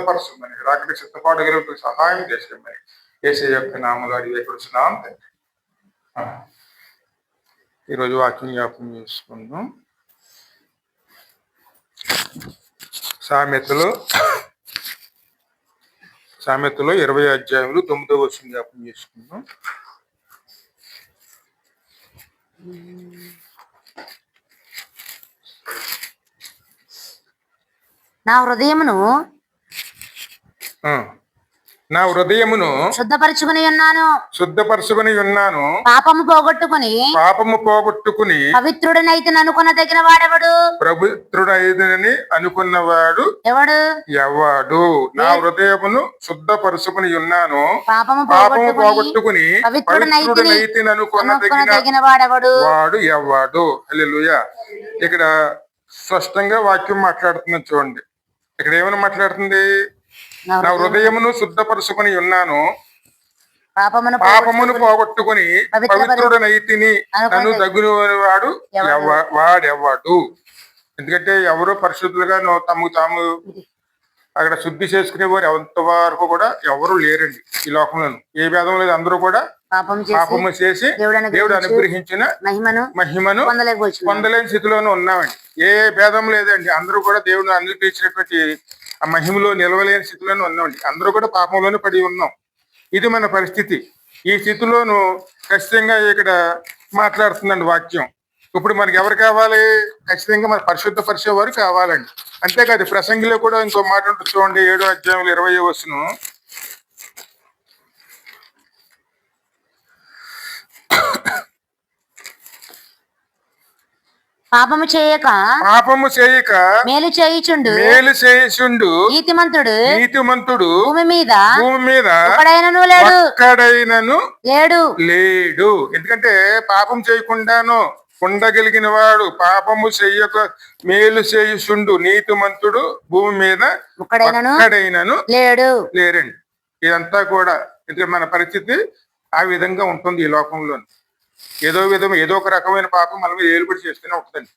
సిద్ధపరచమని రాకడికి సిద్ధపాటు సహాయం చేసేమని యేసయ్య యొక్క నామములో అడిగి వేడుకొనుచున్నాం తండ్రి. ఈరోజు వాక్యం జ్ఞాపకం చేసుకుందాం. సామెతలో 20వ అధ్యాయంలో 9వ వచనం జ్ఞాపకం చేసుకుందాం. నా హృదయమును శుద్ధపరచుకుని ఉన్నాను. పాపము పోగొట్టుకుని పవిత్రుడనైతే అనుకున్నవాడు ఎవడు? నా హృదయమును శుద్ధపరచుకుని ఉన్నాను, పాపము పోగొట్టుకుని పవిత్రుడనైతే అనుకున్న వాడు ఎవడు? హల్లెలూయా. ఇక్కడ స్పష్టంగా వాక్యం మాట్లాడుతున్నది చూడండి. ఇక్కడ ఏమని మాట్లాడుతుంది? నా హృదయమును శుద్ధపరుచుకుని ఉన్నాను, పాపమును పోగొట్టుకుని పవిత్రుడనైతిని నన్ను తగుని వాడెవ్వడు. ఎందుకంటే ఎవరు పరిశుద్ధులుగా తమకు తాము అక్కడ శుద్ధి చేసుకునే వారు ఎంతవరకు కూడా ఎవరు లేరండి ఈ లోకంలో. ఏ భేదం లేదు, అందరూ కూడా పాపము చేసి దేవుడు అనుగ్రహించిన మహిమను పొందలేని స్థితిలోనే ఉన్నామండి. ఏ భేదం లేదండి, అందరూ కూడా దేవుడు అనుగ్రహించినటువంటి ఆ మహిమలో నిలవలేని స్థితిలోనే ఉన్నామండి. అందరూ కూడా పాపంలోనే పడి ఉన్నాం. ఇది మన పరిస్థితి. ఈ స్థితిలోను ఖచ్చితంగా ఇక్కడ మాట్లాడుతుందండి వాక్యం. ఇప్పుడు మనకి ఎవరు కావాలి? ఖచ్చితంగా మన పరిశుద్ధ పరిచేవారు కావాలండి. అంతేకాదు ప్రసంగిలో కూడా ఇంకో మాట ఉంటుంది చూడండి, 7వ అధ్యాయంలో 20వ వచనం. పాపము చేయక మేలు చేయుచుండు నీతిమంతుడు భూమి మీద లేడు. ఎందుకంటే పాపం చేయకుండాను ఉండగలిగిన వాడు, పాపము చెయ్యక మేలు చేయుచుండు నీతిమంతుడు భూమి మీద ఒక్కడైనను లేరండి. ఇదంతా కూడా మన పరిస్థితి ఆ విధంగా ఉంటుంది ఈ లోకంలో. ఏదో ఒక రకమైన పాపం మన మీద ఏలుబడి చేస్తూనే ఉంటుందండి.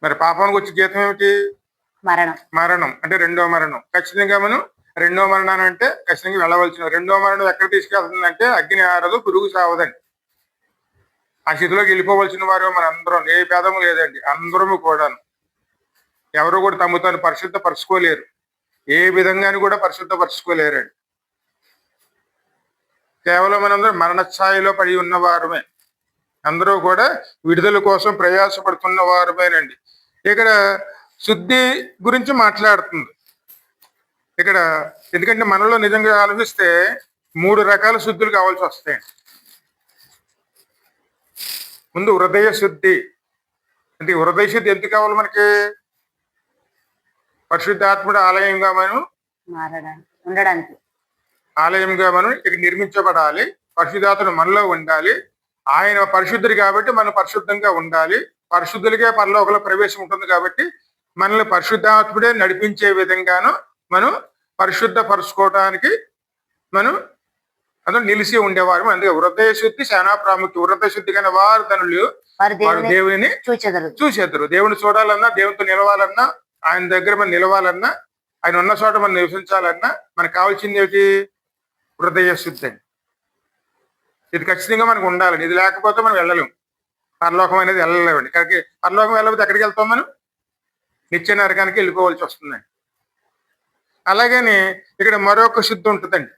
మరి పాపానికి వచ్చే జీతం ఏమిటి? మరణం. అంటే రెండో మరణం. ఖచ్చితంగా మనం రెండో మరణాన్ని అంటే ఖచ్చితంగా వెళ్ళవలసిన. రెండో మరణం ఎక్కడ తీసుకెళ్తుందంటే అగ్ని ఆరదు, పురుగు సావదండి. ఆ స్థితిలోకి వెళ్ళిపోవలసిన వారు మన అందరం. ఏ భేదము లేదండి, అందరము కూడాను. ఎవరు కూడా తమ తాను పరిశుద్ధపరచుకోలేరు, ఏ విధంగాని కూడా పరిశుద్ధపరచుకోలేరండి. కేవలం మనందరం మరణఛాయలో పడి ఉన్నవారమే. అందరూ కూడా విడుదల కోసం ప్రయాసపడుతున్న వారమేనండి. ఇక్కడ శుద్ధి గురించి మాట్లాడుతుంది ఇక్కడ. ఎందుకంటే మనలో నిజంగా ఆలోచిస్తే 3 రకాల శుద్ధులు కావాల్సి వస్తాయండి. ముందు హృదయ శుద్ధి. అంటే హృదయ శుద్ధి ఎందుకు కావాలి మనకి? పరిశుద్ధాత్ముడు ఆలయంగా మనం ఇక్కడ నిర్మించబడాలి. పరిశుద్ధాత్ముడు మనలో ఉండాలి. ఆయన పరిశుద్ధుడు కాబట్టి మనం పరిశుద్ధంగా ఉండాలి. పరిశుద్ధులకే పరలోకంలో ప్రవేశం ఉంటుంది కాబట్టి మనల్ని పరిశుద్ధాత్ముడే నడిపించే విధంగాను మనం పరిశుద్ధపరచుకోవడానికి మనం అందులో నిలిచి ఉండేవారు. అందుకే హృదయ శుద్ధి చాలా ప్రాముఖ్యం. హృదయ శుద్ధి కానీ వారు దేవుని చూసేద్దరు. దేవుని చూడాలన్నా, దేవునితో నిలవాలన్నా, ఆయన దగ్గర మనం నిలవాలన్నా, ఆయన ఉన్న చోట మనం నివసించాలన్నా మనకు కావాల్సింది ఏమిటి? హృదయ శుద్ధి అండి. ఇది ఖచ్చితంగా మనకు ఉండాలండి. ఇది లేకపోతే మనం వెళ్ళలేము. పరలోకం అనేది వెళ్ళలేమండి. కానీ పరలోకం వెళ్ళకపోతే ఎక్కడికి వెళ్తాం? మనం నిత్య నరకానికి వెళ్ళిపోవాల్సి వస్తుందండి. అలాగని ఇక్కడ మరొక శుద్ధి ఉంటుందండి,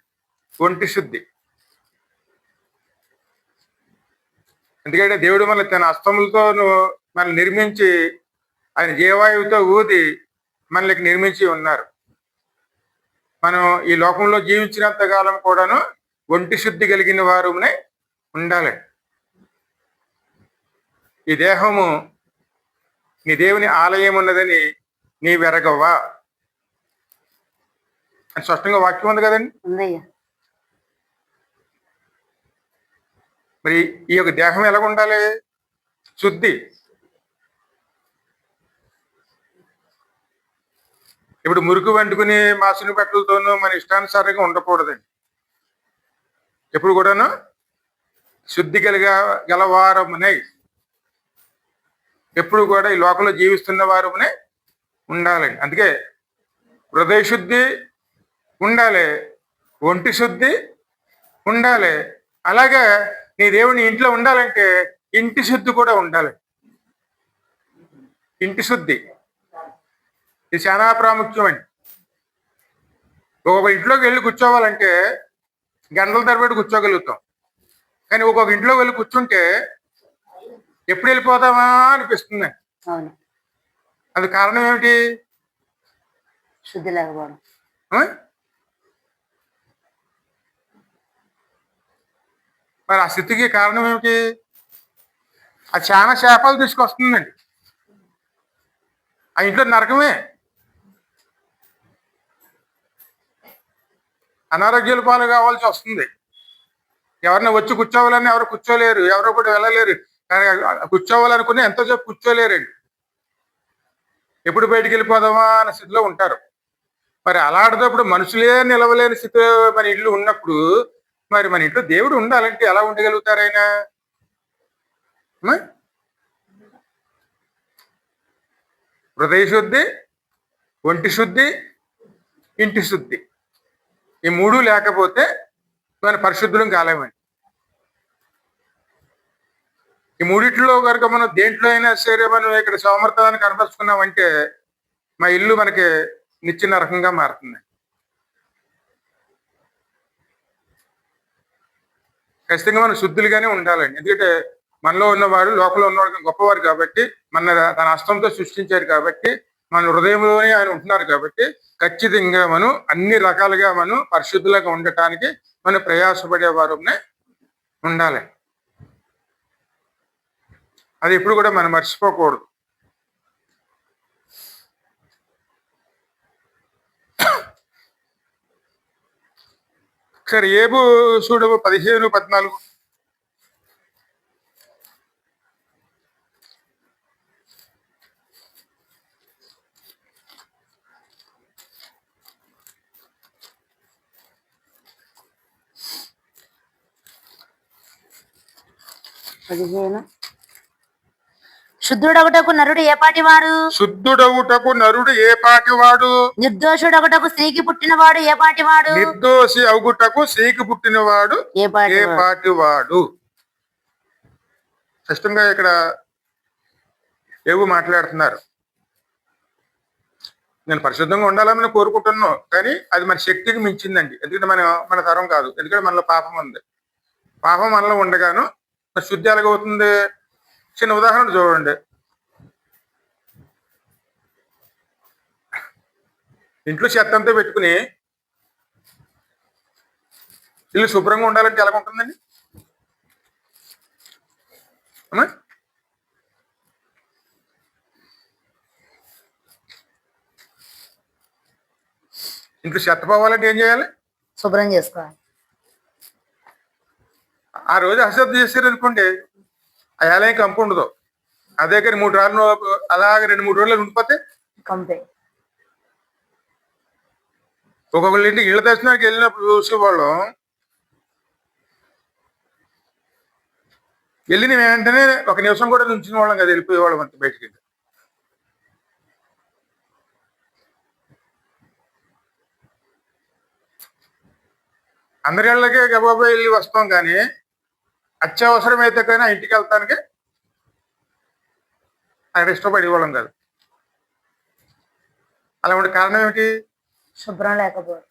ఒంటి శుద్ధి. ఎందుకంటే దేవుడు మన తన హస్తములతో మనం నిర్మించి ఆయన జీవాయువుతో ఊది మనకి నిర్మించి ఉన్నారు. మనం ఈ లోకంలో జీవించినంత కాలం కూడాను ఒంటి శుద్ధి కలిగిన వారునే ఉండాలి. ఈ దేహము నీ దేవుని ఆలయం ఉన్నదని నీ వెరగవా అని స్పష్టంగా వాక్యం ఉంది కదండి. మరి ఈ యొక్క దేహం ఎలాగ ఉండాలి? శుద్ధి. ఇప్పుడు మురికి వండుకుని మాసిన బట్టలతోనూ మన ఇష్టానుసారంగా ఉండకూడదండి. ఎప్పుడు కూడాను శుద్ధి గలవారమునే, ఎప్పుడు కూడా ఈ లోకంలో జీవిస్తున్న వారమునే ఉండాలండి. అందుకే హృదయ శుద్ధి ఉండాలి, ఒంటి శుద్ధి ఉండాలి. అలాగే నీ దేవుని ఇంట్లో ఉండాలంటే ఇంటి శుద్ధి కూడా ఉండాలి. ఇంటి శుద్ధి ఇది చాలా ప్రాముఖ్యమండి. ఒక్కొక్క ఇంట్లోకి వెళ్ళి కూర్చోవాలంటే గంటల తరబడి కూర్చోగలుగుతాం, కానీ ఒక్కొక్క ఇంట్లోకి వెళ్ళి కూర్చుంటే ఎప్పుడు వెళ్ళిపోతామా అనిపిస్తుంది. అవును, అది కారణం ఏమిటి? శుద్ధి లేకపోవడం. మరి ఆ స్థితికి కారణం ఏమిటి? అది చాలా శాపాలు తీసుకొస్తుందండి. ఆ ఇంట్లో నరకమే. అనారోగ్యాల పాలు కావాల్సి వస్తుంది. ఎవరిని వచ్చి కూర్చోవాలని ఎవరు కూర్చోలేరు, ఎవరు కూడా వెళ్ళలేరు. కూర్చోవాలనుకుని ఎంతో సేపు కూర్చోలేరండి. ఎప్పుడు బయటికి వెళ్ళిపోదామా అన్న స్థితిలో ఉంటారు. మరి అలాంటప్పుడు మనుషులే నిలవలేని స్థితిలో మన ఇల్లు ఉన్నప్పుడు మరి మన ఇంట్లో దేవుడు ఉండాలంటే ఎలా ఉండగలుగుతారు ఆయన? హృదయ శుద్ధి, ఒంటి శుద్ధి, ఇంటి శుద్ధి, ఈ మూడు లేకపోతే మన పరిశుద్ధులం కాలేమండి. ఈ మూడిట్లో కనుక మనం దేంట్లో అయినా సరే మనం ఇక్కడ సమర్థాన్ని కనపరుచుకున్నామంటే మా ఇల్లు మనకి నిత్య నరకంగా మారుతుంది. ఖచ్చితంగా మనం శుద్ధులుగానే ఉండాలండి. ఎందుకంటే మనలో ఉన్నవాడు లోపల ఉన్నవాడు గొప్పవారు కాబట్టి, మన తన హస్తంతో సృష్టించారు కాబట్టి, మన హృదయంలోనే ఆయన ఉంటున్నారు కాబట్టి ఖచ్చితంగా మనం అన్ని రకాలుగా మనం పరిశుద్ధులుగా ఉండటానికి మనం ప్రయాసపడే వారునే ఉండాలి. అది ఎప్పుడు కూడా మనం మర్చిపోకూడదు. సరే, ఏబు చూడు 15-14. శుద్ధుడగుటకు నరుడు ఏ పాటివాడు? శుద్ధుడగుటకు నరుడు ఏ పాటివాడు? నిర్దోషుడగుటకు స్త్రీకి పుట్టినవాడు ఏ పాటివాడు? నిర్దోషి అగుటకు స్త్రీకి పుట్టినవాడు ఏ పాటివాడు? స్పష్టంగా ఇక్కడ ఏవో మాట్లాడుతున్నారు. నేను పరిశుద్ధంగా ఉండాలని కోరుకుంటున్నాను, కానీ అది మన శక్తికి మించిందండి. ఎందుకంటే మన తరం కాదు. ఎందుకంటే మనలో పాపం ఉంది. పాపం మనలో ఉండగాను శుద్ధి ఎలాగవుతుంది? చిన్న ఉదాహరణ చూడండి. ఇంట్లో చెత్త అంతా పెట్టుకుని ఇల్లు శుభ్రంగా ఉండాలంటే ఎలా ఉంటుందండి? ఇంట్లో చెత్త పోవాలంటే ఏం చేయాలి? శుభ్రం చేసుకోవాలి. ఆ రోజు అశ్రద్ధ చేశారు అనుకోండి, ఆ ఏలయం కంపు ఉండదు. అదే కానీ 3 రోజులు అలాగే 2-3 రోజులు ఉండిపోతే కంపే. ఒక్కొక్కళ్ళ ఇంటికి ఇళ్ళ దర్శనానికి వెళ్ళినప్పుడు చూసేవాళ్ళం, వెళ్ళిన వెంటనే 1 నిమిషం కూడా నుంచిన వాళ్ళం కదా, వెళ్ళిపోయేవాళ్ళం అంత బయటికి. అందరి ఇళ్ళకే గబాబా వెళ్ళి వస్తాం, కానీ అత్యవసరం అయితే కానీ ఆ ఇంటికి వెళ్తానికి అక్కడ ఇష్టపడేవాళ్ళం కాదు. అలా ఉండే కారణం ఏమిటి? శుభ్రం లేకపోవడం.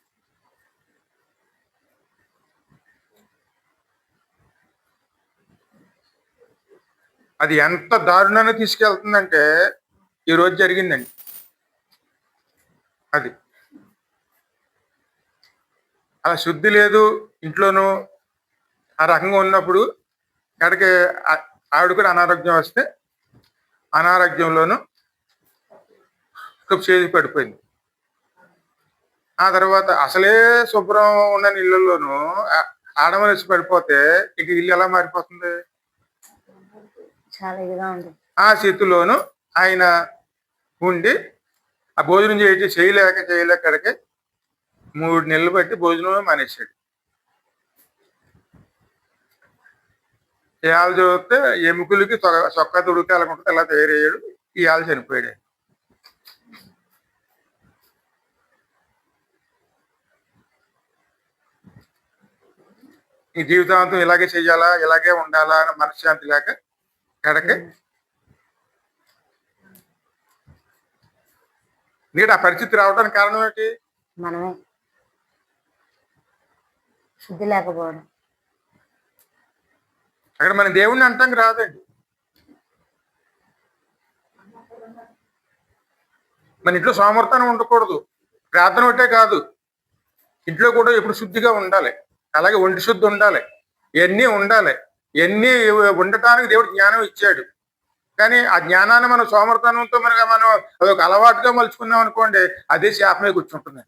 అది ఎంత దారుణాన్ని తీసుకెళ్తుందంటే ఈ రోజు జరిగిందండి. అది అలా శుద్ధి లేదు ఇంట్లోనూ, ఆ రకంగా ఉన్నప్పుడు ఎక్కడికి ఆవిడ కూడా అనారోగ్యం వస్తే అనారోగ్యంలోనూ చేసి పడిపోయింది. ఆ తర్వాత అసలే శుభ్రం ఉన్న ఇళ్ళల్లోనూ ఆడమనిసి పడిపోతే ఇక ఇల్లు ఎలా మారిపోతుంది? ఆ స్థితిలోనూ ఆయన ఉండి ఆ భోజనం చేయలేక 3 నెలలు బట్టి భోజనమే మానేశాడు. ఇవాళ చూస్తే ఎముకలకి చొక్కా తుడికి అలాకుంటుంది, అలా తయారయ్యాడు. ఇవాళ చనిపోయాడు. ఈ జీవితాంతం ఇలాగే చెయ్యాలా, ఇలాగే ఉండాలా అని మనశ్శాంతి లేక ఎడకి నీడు ఆ పరిస్థితి రావడానికి కారణం ఏంటి? మనమే శుద్ధి లేకపోవడం. అక్కడ మన దేవుణ్ణి అంటానికి రాదండి. మన ఇంట్లో సోమర్థనం ఉండకూడదు. ప్రార్థన ఒకటే కాదు, ఇంట్లో కూడా ఎప్పుడు శుద్ధిగా ఉండాలి. అలాగే ఒంటి శుద్ధి ఉండాలి. ఇవన్నీ ఉండాలి. ఇవన్నీ ఉండటానికి దేవుడు జ్ఞానం ఇచ్చాడు. కానీ ఆ జ్ఞానాన్ని మనం సోమర్థనంతో మనం అదొక అలవాటుగా మలుచుకున్నాం అనుకోండి, అదే శాపమే కూర్చుంటుంది.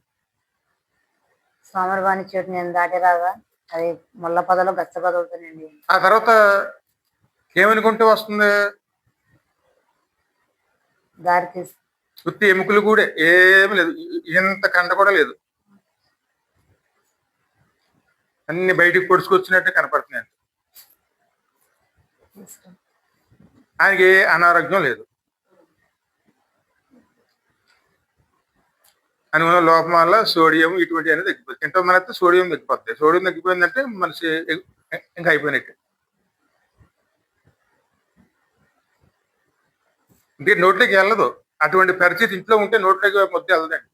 సోమరవాణి చెట్టు నేను దాటి రాగా అది ముళ్ళ పొదలు గచ్చ పొదలుతానండి. ఆ తర్వాత ఏమనుకుంటూ వస్తుంది? దారి తీసి ఉత్తి ఎముకలు కూడా ఏమి లేదు, ఇంత కండ కూడా లేదు, అన్ని బయటికి పొడుచుకొచ్చినట్టు కనపడుతున్నాయి. ఆయనకి ఏ అనారోగ్యం లేదు. అనుగుణ లోపం వల్ల సోడియం ఇటువంటి అనేది తగ్గిపోతుంది. తింటాం మనైతే సోడియం తగ్గిపోతుంది. సోడియం తగ్గిపోయిందంటే మనిషి ఇంకా అయిపోయినట్టు. ఇంకే నోట్లోకి వెళ్ళదు. అటువంటి పరిస్థితి ఇంట్లో ఉంటే నోట్లోకి మొత్తం వెళ్ళదండి.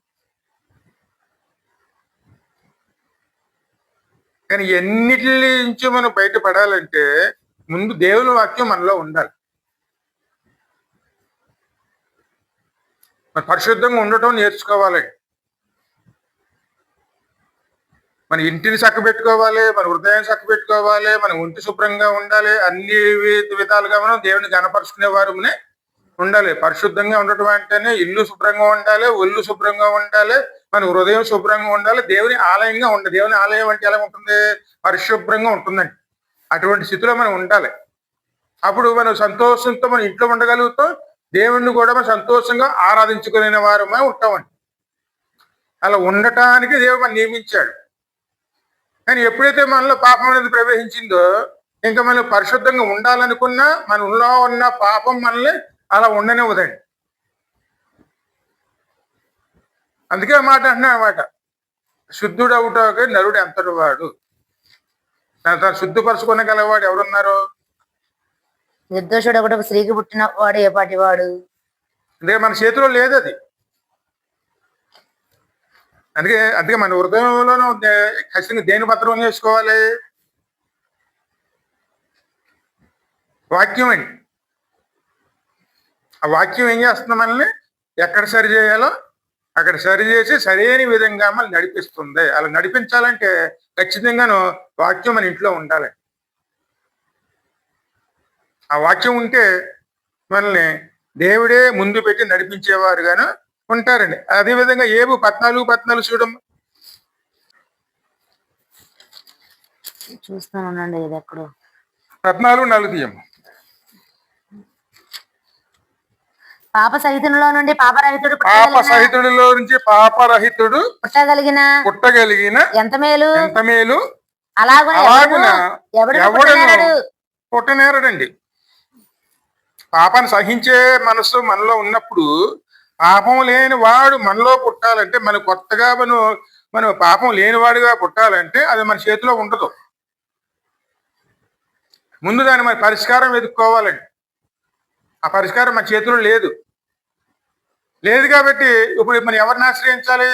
కానీ ఎన్నిటి నుంచి మనం బయటపడాలంటే ముందు దేవుని వాక్యం మనలో ఉండాలి. మన పరిశుద్ధంగా ఉండటం నేర్చుకోవాలండి. మన ఇంటిని చక్కబెట్టుకోవాలి, మన హృదయాన్ని చక్కబెట్టుకోవాలి, మన ఒంటి శుభ్రంగా ఉండాలి. అన్ని విధాలుగా మనం దేవుని గణపరుచుకునే వారునే ఉండాలి. పరిశుద్ధంగా ఉండటం అంటేనే ఇల్లు శుభ్రంగా ఉండాలి, ఒళ్ళు శుభ్రంగా ఉండాలి, మన హృదయం శుభ్రంగా ఉండాలి, దేవుని ఆలయంగా ఉండాలి. దేవుని ఆలయం అంటే ఎలా ఉంటుంది? పరిశుభ్రంగా ఉంటుందండి. అటువంటి స్థితిలో మనం ఉండాలి. అప్పుడు మనం సంతోషంతో మనం ఇంట్లో ఉండగలుగుతాం. దేవుణ్ణి కూడా మనం సంతోషంగా ఆరాధించుకునే వారమే ఉంటామండి. అలా ఉండటానికి దేవుడు మనం నియమించాడు. కానీ ఎప్పుడైతే మనలో పాపం అనేది ప్రవేశించిందో, ఇంకా మనం పరిశుద్ధంగా ఉండాలనుకున్నా మనలో ఉన్న పాపం మనల్ని అలా ఉండనివ్వదండి. అందుకే ఆ మాట అంటున్నా అనమాట, శుద్ధుడు అవుటాక నరుడు ఎంతటి వాడు, తను శుద్ధపరచుకునగలవాడు ఎవరున్నారు? నిర్దోషుడు ఒకటి స్త్రీకి పుట్టిన వాడు ఏ పాటి వాడు? అంటే మన చేతిలో లేదు అది. అందుకే మన హృదయంలోనూ ఖచ్చితంగా దేని పత్రం చేసుకోవాలి? వాక్యం అండి. ఆ వాక్యం ఏం చేస్తుంది? మనల్ని ఎక్కడ సరి చేయాలో అక్కడ సరి చేసి సరైన విధంగా మనల్ని నడిపిస్తుంది. అలా నడిపించాలంటే ఖచ్చితంగాను వాక్యం మన ఇంట్లో ఉండాలి. ఆ వాక్యం ఉంటే మనల్ని దేవుడే ముందు పెట్టి నడిపించేవారుగాను ఉంటారండి. అదేవిధంగా ఏబు 14 చూడమ్మ. చూస్తానండి, ఇది ఎక్కడో 14 తీయమ్మ. పాప సహితునిలో నుండి పాపరహితుడు పాపసహితుడిలో నుంచి పాపరహితుడు పుట్టగలిగిన ఎంత మేలు, ఎంత మేలు. అలాగున ఎవడను పుట్టనేరడండి. పాపాన్ని సహించే మనసు మనలో ఉన్నప్పుడు, పాపం లేని వాడు మనలో పుట్టాలంటే, మన కొత్తగా మనం పాపం లేనివాడుగా పుట్టాలంటే అది మన చేతిలో ఉండదు. ముందు దాన్ని మన పరిష్కారం వెతుక్కోవాలండి. ఆ పరిష్కారం మన చేతిలో లేదు. కాబట్టి ఇప్పుడు మనం ఎవరిని ఆశ్రయించాలి?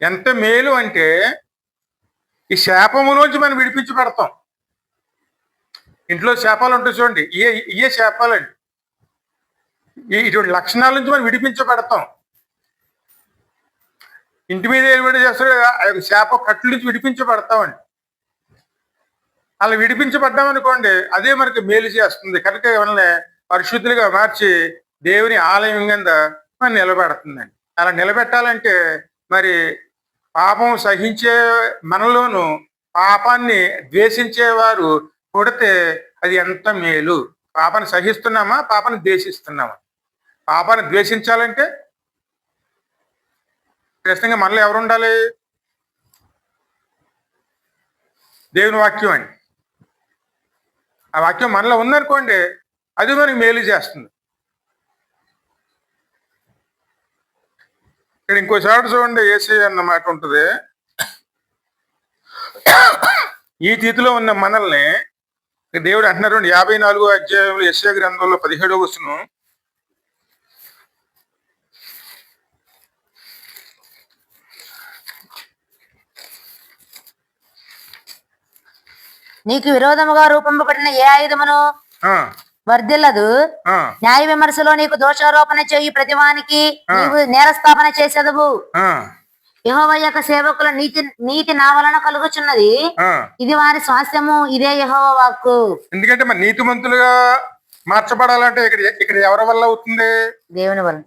ఎంత మేలు అంటే ఈ శాపములోంచి మనం విడిపించి పెడతాం. ఇంట్లో శాపాలు ఉంటాయి చూడండి, ఇయే శాపాలండి. ఇటువంటి లక్షణాల నుంచి మనం విడిపించబడతాం. ఇంటి మీద ఏమిటి చేస్తాడు? శాప కట్ల నుంచి విడిపించబడతామండి. అలా విడిపించబడ్డామనుకోండి, అదే మనకి మేలు చేస్తుంది. కనుక మనల్ని పరిశుద్ధులుగా మార్చి దేవుని ఆలయం కింద మనం నిలబెడుతుందండి. అలా నిలబెట్టాలంటే మరి పాపం సహించే మనలోను పాపాన్ని ద్వేషించేవారు పుడితే అది ఎంత మేలు. పాపాన్ని సహిస్తున్నామా, పాపాన్ని ద్వేషిస్తున్నామా? పాపాన్ని ద్వేషించాలంటే ఖచ్చితంగా మనలో ఎవరు ఉండాలి? దేవుని వాక్యం అండి. ఆ వాక్యం మనలో ఉందనుకోండి, అది మనకి మేలు చేస్తుంది. ఇక్కడ ఇంకోసారి చూడండి, ఏసీ అన్న మాట ఉంటుంది. ఈ స్థితిలో ఉన్న మనల్ని దేవుడు అంటున్నారు 54వ అధ్యాయంలో యెషయా గ్రంథంలో 17వ వచనం. నీకు విరోధముగా రూపొందబడిన ఏ ఆయుధమును ఆ, వర్ధిల్లదు. ఆ, న్యాయ విమర్శలో నీకు దోషారోపణ చేయి ప్రతివానికి నీవు నేరస్థాపన చేసేదవు. ఆ, యెహోవా యొక్క సేవకుల నీతి నా వలన కలుగుచున్నది. ఆ. ఇది వారి స్వాస్థ్యము, ఇదే యెహోవా వాక్కు. ఎందుకంటే మన నీతిమంతులుగా మార్చబడాలంటే ఇక్కడ ఇక్కడ ఎవరి వల్ల అవుతుంది? దేవుని వలన.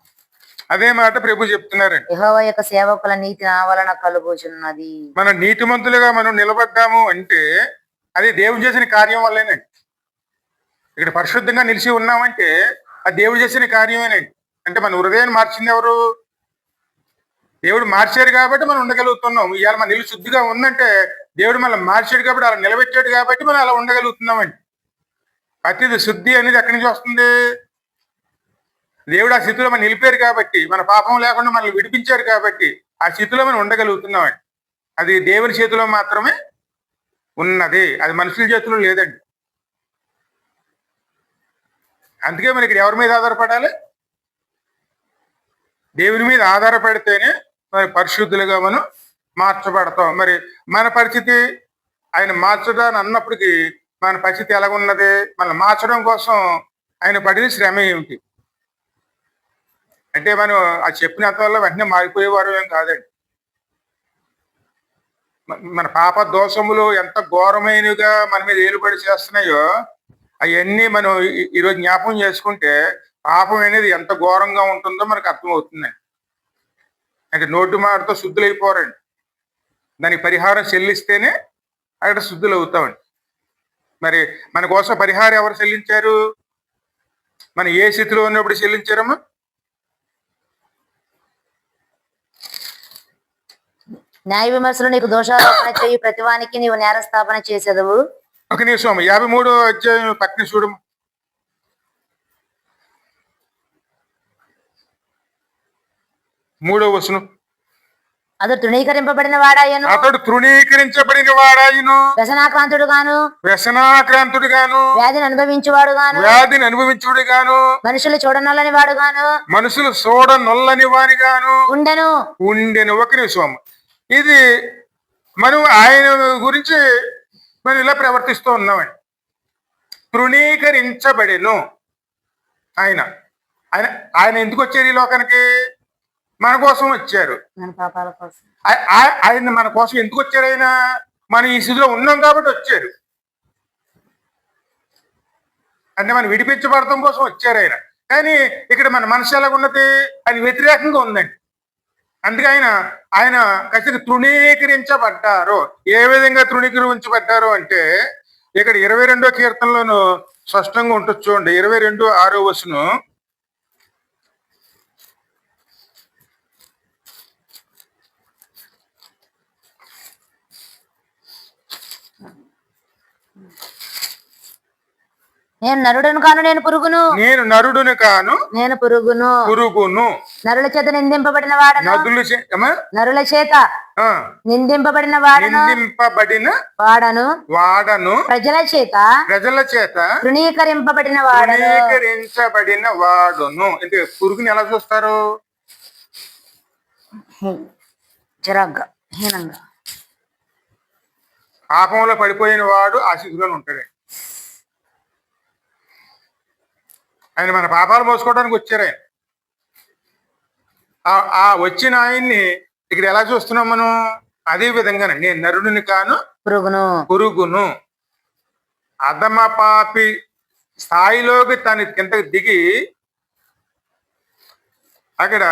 అదే మాట ప్రభు చెప్తున్నారండి. యెహోవా యొక్క సేవకుల నీతి నా వలన కలుగుచున్నది. మన నీతిమంతులుగా మనం నిలబడ్డాము అంటే అది దేవుడు చేసిన కార్యం వల్లేనండి. ఇక్కడ పరిశుద్ధంగా నిలిచి ఉన్నామంటే అది దేవుడు చేసిన కార్యమేనండి. అంటే మన హృదయాన్ని మార్చింది ఎవరు? దేవుడు మార్చాడు కాబట్టి మనం ఉండగలుగుతున్నాం. ఇవాళ మన ఇల్లు శుద్ధిగా ఉందంటే దేవుడు మనం మార్చాడు కాబట్టి అలా నిలబెట్టాడు కాబట్టి మనం అలా ఉండగలుగుతున్నామండి. ప్రతిది శుద్ధి అనేది ఎక్కడి నుంచి వస్తుంది? దేవుడు ఆ స్థితిలో మనం నిలిపారు కాబట్టి, మన పాపం లేకుండా మనల్ని విడిపించారు కాబట్టి ఆ స్థితిలో మనం ఉండగలుగుతున్నామండి. అది దేవుని చేతిలో మాత్రమే ఉన్నది, అది మనుషుల చేతిలో లేదండి. అందుకే మరి ఇక్కడ ఎవరి మీద ఆధారపడాలి? దేవుని మీద ఆధారపడితేనే మరి పరిశుద్ధులుగా మనం మార్చబడతాం. మరి మన పరిస్థితి ఆయన మార్చడాన్ని అన్నప్పటికీ మన పరిస్థితి ఎలాగున్నది? మనం మార్చడం కోసం ఆయన పడిన శ్రమ ఏమిటి? అంటే మనం అది చెప్పినంత వల్ల వెంటనే మారిపోయేవారు ఏం కాదండి. మన పాప దోషములు ఎంత ఘోరమైనగా మన మీద ఏలుబడి చేస్తున్నాయో అవన్నీ మనం ఈరోజు జ్ఞాపకం చేసుకుంటే పాపం అనేది ఎంత ఘోరంగా ఉంటుందో మనకు అర్థమవుతుందండి. అంటే నోటి మాటతో శుద్ధులైపోరండి. దానికి పరిహారం చెల్లిస్తేనే అక్కడ శుద్ధులు అవుతామండి. మరి మన కోసం పరిహారం ఎవరు చెల్లించారు? మనం ఏ స్థితిలో ఉన్నప్పుడు చెల్లించారమ్మా? న్యాయ విమర్శలు నీకు దోషారోపణ చేయి ప్రతివానికి నీవు నేరస్థాపన చేసేదవు. ఒక నిమిషం 53వ అధ్యాయం పక్కన చూడు. 3వ వచనం. అతడు తృణీకరింపబడిన వాడాయను, అతడు తృణీకరించబడిన వాడాయను, వ్యసనాక్రాంతుడు గాను, వ్యసనాక్రాంతుడు గాను, వ్యాధిని అనుభవించువాడు గాను, వ్యాధిని అనుభవించుడు గాను, మనుషులు చూడనల్లని వాడు గాను, మనుషులు చూడనొల్లని వాని గాను ఉండెను. ఒక నిమిషం. ఇది మనం ఆయన గురించి మనం ఇలా ప్రవర్తిస్తూ ఉన్నామండి. తృణీకరించబడెను. ఆయన ఆయన ఆయన ఎందుకు వచ్చారు ఈ లోకానికి? మన కోసం వచ్చారు. మన పాపాల కోసం ఆయన మన కోసం ఎందుకు వచ్చారు? ఆయన మనం ఈ స్థితిలో ఉన్నాం కాబట్టి వచ్చారు. అంటే మనం విడిపించబడటం కోసం వచ్చారు ఆయన. కానీ ఇక్కడ మన మనసు ఎలాగున్నది? ఆయన వ్యతిరేకంగా ఉందండి. అందుకే ఆయన ఖచ్చితంగా తృణీకరించబడ్డారు. ఏ విధంగా తృణీకరించబడ్డారు అంటే ఇక్కడ 22వ కీర్తనలోను స్పష్టంగా ఉంటుంది. చూడండి 22:6 వచనం. నేను నరుడును కాను, నేను పురుగును. నేను నరుడును కాను, నేను పురుగును. నరుల చేత నిందింపబడిన వాడను. నరుల చేత నిందింపబడిన వాడను. ప్రజల చేత తృణీకరింపబడిన వాడును. అంటే పురుగుని ఎలా చూస్తారు? చిరాగ్గా, హీనంగా. పాపంలో పడిపోయిన వాడు ఆ స్థితిలో ఉంటాడు. ఆయన మన పాపాలు మోసుకోవడానికి వచ్చారు. ఆయన ఆ వచ్చిన ఆయన్ని ఇక్కడ ఎలా చూస్తున్నాం మనం? అదే విధంగానే నేను నరుడిని కాను, పురుగును. అధమ పాపి స్థాయిలోకి తన కిందకి దిగి అక్కడ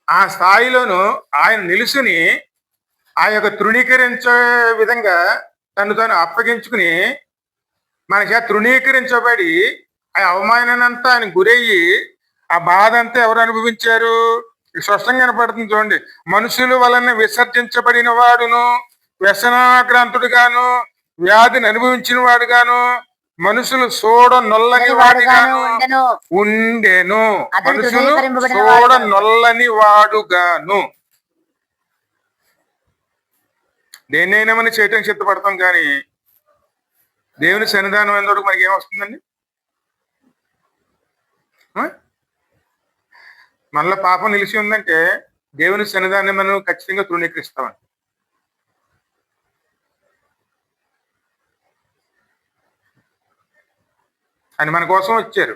ఆ స్థాయిలోను ఆయన నిలుసుని ఆ యొక్క తృణీకరించే విధంగా తను తాను అప్పగించుకుని మన చేత తృణీకరించబడి ఆ అవమానాన్నంతా ఆయన గురయ్యి ఆ బాధ అంతా ఎవరు అనుభవించారు? స్పష్టంగా కనపడుతుంది చూడండి. మనుషుల వలన విసర్జించబడిన వాడును, వ్యసనాక్రాంతుడు గాను, వ్యాధిని అనుభవించిన వాడు గాను, మనుషులు చూడ నొల్లని వాడుగాను వాడిగాను ఉండెను. ఉండెను. అతడు మనుషులు తృణీకరింపబడిన చూడ వాడుగాను. నొల్లని వాడుగాను. దేన్నైనా మనం చేయటానికి సిద్ధపడతాం కానీ దేవుని సన్నిధానం అయినప్పుడు మనకి ఏమొస్తుందండి? ఆ? మనలో పాపం నిలిచి ఉందంటే దేవుని సన్నిధానం మనం ఖచ్చితంగా తృణీకరిస్తామని. ఆయన మన కోసం వచ్చారు,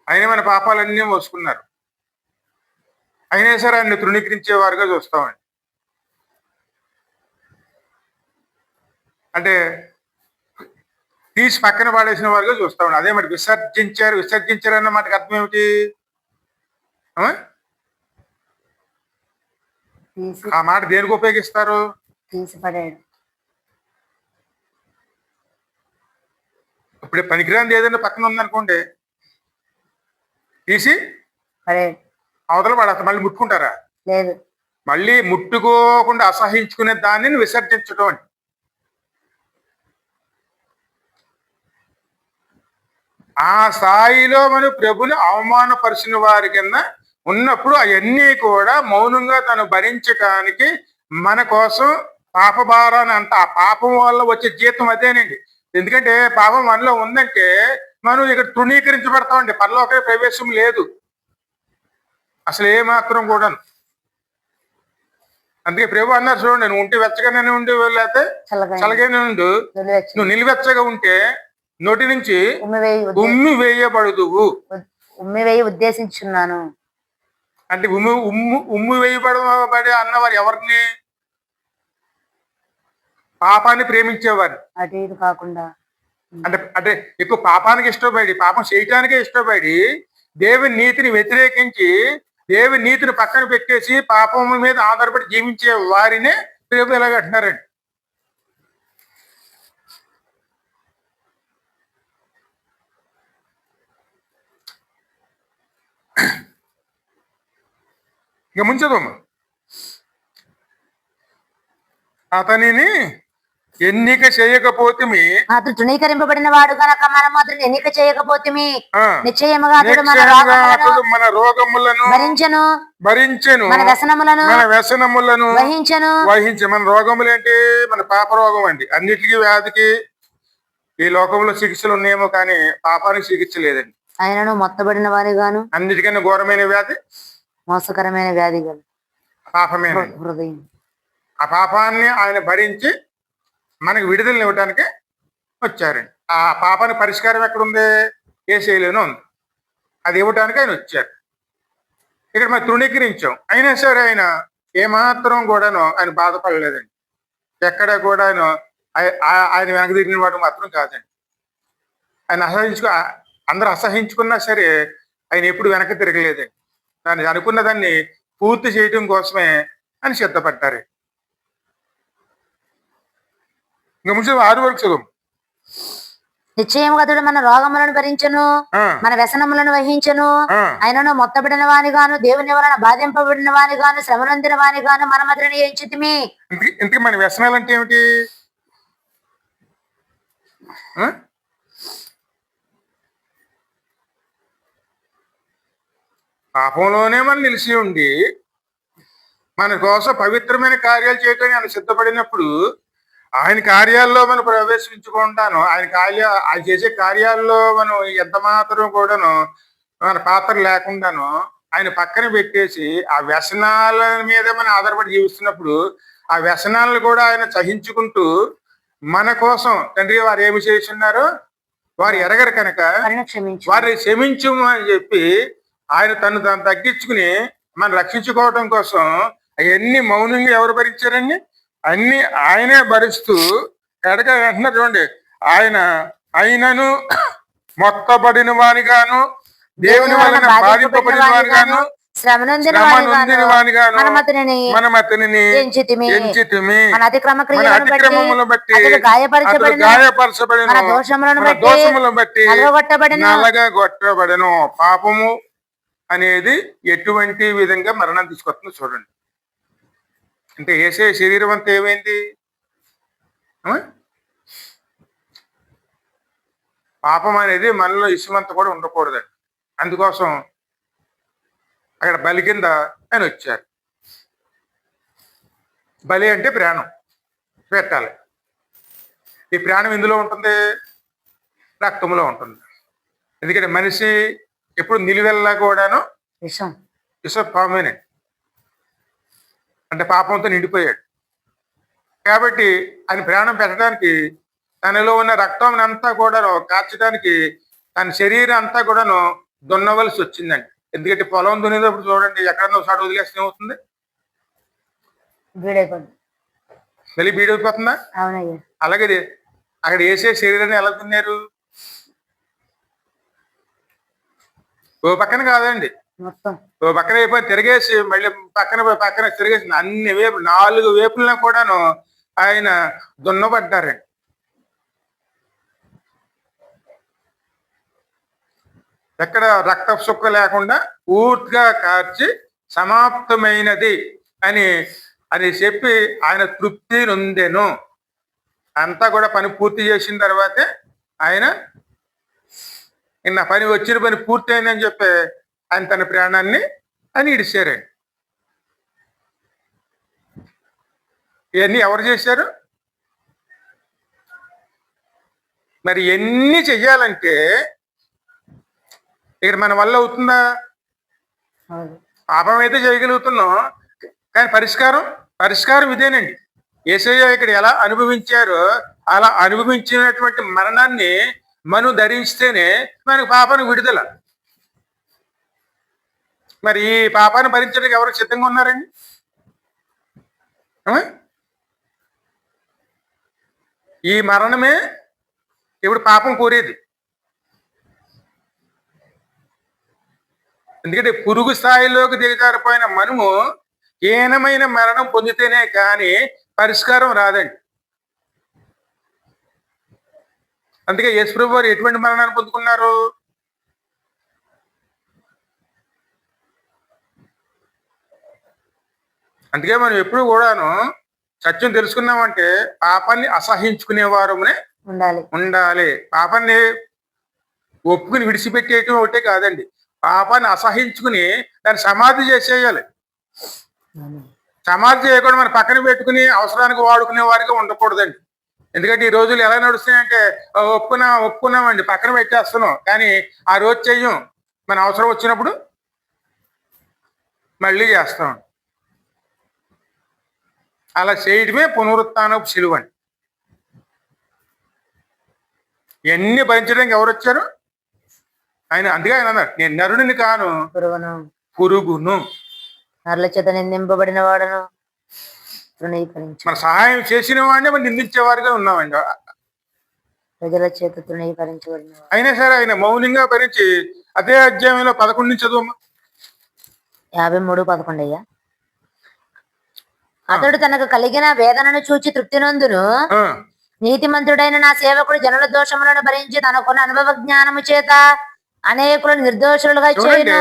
ఆయన మన పాపాలన్నీ మోసుకున్నారు. అయినా సరే ఆయన్ని తృణీకరించేవారుగా చూస్తామండి. అంటే తీసి పక్కన పాడేసిన వారుగా చూస్తామండి. అదే మరి విసర్జించారు అన్న మాటకి అర్థం ఏమిటి? ఆ? తీసి ఆ మాట దేనికి ఉపయోగిస్తారు? తీసిపడాడు. ఇప్పుడు పనికిరాంది ఏదైనా పక్కన ఉందనుకోండి, తీసి పడాడు. అవతల పడతారు. మళ్ళీ ముట్టుకుంటారా? లేదు. మళ్ళీ ముట్టుకోకుండా అసహించుకునే దానిని విసర్జించడం అండి. ఆ స్థాయిలో మనం ప్రభుని అవమానపరిచిన వారి కింద ఉన్నప్పుడు అవన్నీ కూడా మౌనంగా తను భరించటానికి మన కోసం పాప భారాన్ని అంత ఆ పాపం వల్ల వచ్చే జీతం అదేనండి. ఎందుకంటే పాపం మనలో ఉందంటే మనం ఇక్కడ తృణీకరించబడతామండి. పరలోక ప్రవేశం లేదు అసలు ఏమాత్రం కూడాను. అందుకే ప్రభు అన్నారు చూడండి, నువ్వు ఉంటే వెచ్చగానే ఉండి లేకపోతే చల్లగానే ఉండు. నువ్వు నిలువెచ్చగా ఉంటే నోటి నుంచి ఉమ్మి వేయబడుదువు. ఉమ్మి వేయి ఉద్దేశించున్నాను అంటే ఉమ్మి వేయబడబడి అన్నవారు ఎవరిని? పాపాన్ని ప్రేమించేవారు. అటు ఇటు కాకుండా అంటే ఎక్కువ పాపానికి ఇష్టపడి, పాపం చేయటానికే ఇష్టపడి దేవుని నీతిని వ్యతిరేకించి దేవుని నీతిని పక్కన పెట్టేసి పాపం మీద ఆధారపడి జీవించే వారినే ప్రభు ఎలాగంటున్నారండి. ఇక ముంచదమ్మ అతనిని ఎన్నిక చేయకపోతే అతడు తృణీకరింపబడిన వాడు కనుక మనం అతను ఎన్నిక చేయకపోతే నిశ్చయముగా అతడు మన రోగములను భరించెను, మన వ్యసనములను వహించెను. మన రోగములు ఏంటి? మన పాప రోగం అండి. అన్నిటికీ వ్యాధికి ఈ లోకంలో చికిత్సలు ఉన్నాయేమో కానీ పాపానికి చికిత్స లేదండి. ఆయనను మొత్తబడిన వారిగాను అన్నిటికన్నా ఘోరమైన వ్యాధి మోసకరమైన వ్యాధి గల పాపమే. హృదయం. ఆ పాపాన్ని ఆయన భరించి మనకు విడుదల ఇవ్వటానికి వచ్చారండి. ఆ పాపానికి పరిష్కారం ఎక్కడుంది? యేసయ్యలోనే ఉంది. అది ఇవ్వటానికి ఆయన వచ్చారు. ఇక్కడ మనం తృణీకరించాం, అయినా సరే ఆయన ఏమాత్రం కూడాను ఆయన బాధపడలేదండి. ఎక్కడ కూడా ఆయన వెనక తిరిగిన వాడు మాత్రం కాదండి. ఆయన అందరూ అసహించుకున్నా సరే ఆయన ఎప్పుడు వెనక తిరగలేదండి. దాన్ని అనుకున్న దాన్ని పూర్తి చేయడం కోసమే అని సిద్ధపడ్డారు. ఇంకా ముందు 6 వరకు చదువు. నిశ్చయముగా అతడు మన రోగములను భరించెను, మన వ్యసనములను వహించెను. ఆయనను మొత్తబడిన వానిగాను దేవుని వలన బాధింపబడిన వానిగాను శ్రమనొందిన వానిగాను మనం అతనిని ఎంచితిమి. ఇంతకీ మన వ్యసనాలు అంటే ఏమిటి? పాపంలోనే మనం నిలిచి ఉండి మన కోసం పవిత్రమైన కార్యాలు చేయటానికి ఆయన సిద్ధపడినప్పుడు ఆయన కార్యాల్లో మనం ప్రవేశించుకుంటాను. ఆయన చేసే కార్యాల్లో మనం ఎంత మాత్రం కూడాను మన పాత్ర లేకుండాను ఆయన పక్కన పెట్టేసి ఆ వ్యసనాల మీద మనం ఆధారపడి జీవిస్తున్నప్పుడు ఆ వ్యసనాలను కూడా ఆయన సహించుకుంటూ మన కోసం తండ్రి వారు ఏమి చేస్తున్నారో వారు ఎరగరు కనుక వారిని క్షమించు అని చెప్పి ఆయన తను తగ్గించుకుని మనం రక్షించుకోవటం కోసం అవన్నీ మౌనంగా ఎవరు భరించారండి? అన్ని ఆయనే భరిస్తూ ఎడక అంటున్నారు చూడండి, ఆయనను మొత్తబడిన వారిగాను దేవుని వలన బాధింపబడిన వారిగాను శ్రమనొందిన వారిగాను మనం అతనిని ఎంచితిమి. మన అతిక్రమములను బట్టి గాయపరచబడిన మన దోషములను బట్టి నలగగొట్టబడెను. పాపము అనేది ఎటువంటి విధంగా మరణం తీసుకొస్తుందో చూడండి. అంటే యేసయ్య శరీరం అంతా ఏమైంది? పాపం అనేది మనలో ఇసుమంత కూడా ఉండకూడదండి. అందుకోసం అక్కడ బలి కింద ఆయన వచ్చారు. బలి అంటే ప్రాణం పెట్టాలి. ఈ ప్రాణం ఇందులో ఉంటుంది, రక్తంలో ఉంటుంది. ఎందుకంటే మనిషి ఎప్పుడు నిలువెల్లా కూడాను విషం విషపామేనండి. అంటే పాపంతో నిండిపోయాడు కాబట్టి ఆయన ప్రాణం పెట్టడానికి తనలో ఉన్న రక్తం అంతా కూడాను కార్చడానికి తన శరీరం అంతా కూడాను దున్నవలసి వచ్చిందండి. ఎందుకంటే పొలం దున్నేటప్పుడు చూడండి, ఎక్కడన్నా ఒకసారి వదిలేస్తే ఏమవుతుంది, బీడైపోతుంది. మళ్ళీ బీడైపోతుందా? అవునయ్యా. అలాగే అక్కడ వేసే శరీరాన్ని ఎలా దున్నారు? ఓ పక్కన కాదండి, మొత్తం ఓ పక్కన అయిపోయి తిరిగేసి మళ్ళీ పక్కన తిరిగేసి అన్ని వైపు 4 వైపులను కూడాను ఆయన దున్నబడ్డారండి. ఎక్కడ రక్త సుక్క లేకుండా పూర్తిగా కార్చి సమాప్తమైనది అని అని చెప్పి ఆయన తృప్తి నొందెను. అంతా కూడా పని పూర్తి చేసిన తర్వాతే ఆయన నా పని వచ్చిన పని పూర్తయిందని చెప్పి ఆయన తన ప్రాణాన్ని అని ఇడిచారండి. ఇవన్నీ ఎవరు చేశారు? మరి ఎన్ని చెయ్యాలంటే ఇక్కడ మన వల్ల అవుతుందా? పాపం అయితే చేయగలుగుతున్నాం, కానీ పరిష్కారం ఇదేనండి. యేసయ్య ఇక్కడ ఎలా అనుభవించారో అలా అనుభవించినటువంటి మరణాన్ని మనం ధరిస్తేనే మనకు పాపానికి విడుదల. మరి ఈ పాపాన్ని భరించడానికి ఎవరు సిద్ధంగా ఉన్నారండి? ఈ మరణమే ఇప్పుడు పాపం కోరేది. ఎందుకంటే పురుగు స్థాయిలోకి దిగజారిపోయిన మనము హీనమైన మరణం పొందితేనే కానీ పరిష్కారం రాదండి. అందుకే యేసుప్రభు వారు ఎటువంటి మరణాన్ని పొందుకున్నారు? అందుకే మనం ఎప్పుడు కూడాను సత్యం తెలుసుకున్నామంటే పాపాన్ని అసహించుకునేవారమునే ఉండాలి. పాపాన్ని ఒప్పుకుని విడిచిపెట్టేయటం ఒకటే కాదండి, పాపాన్ని అసహించుకుని దాన్ని సమాధి చేసేయాలి. సమాధి చేయకుండా మనం పక్కన పెట్టుకుని అవసరానికి వాడుకునే వారిగా ఉండకూడదండి. ఎందుకంటే ఈ రోజులు ఎలా నడుస్తున్నాయంటే ఒప్పుకున్నామండి, పక్కన పెట్టేస్తున్నాం, కానీ ఆ రోజు చెయ్యం, మన అవసరం వచ్చినప్పుడు మళ్ళీ చేస్తాం. అలా చేయడమే పునరుత్థానపు శిలువ అండి. ఇవన్నీ భరించడానికి ఎవరు వచ్చారు? ఆయన. అందుకే ఆయన అన్నారు, నేను నరుడిని కాను పురుగును. నరుల చేత నిందింపబడిన వాడను, మన సహాయం చేసిన వాడిని మనం నిందించేవారుగా ఉన్నామండి. ప్రజల చేత తృణీకరించబడిన అయినా సరే ఆయన మౌనంగా భరించి అదే అధ్యాయంలో 11 నుంచి చదువు. 53:11 అయ్యా. అతడు తనకు కలిగిన వేదనను చూచి తృప్తి నొందును. నీతిమంతుడైన నా సేవకుడు జనుల దోషములను భరించి తనకున్న అనుభవ జ్ఞానము చేత అనేకులను నిర్దోషులుగా చేయను.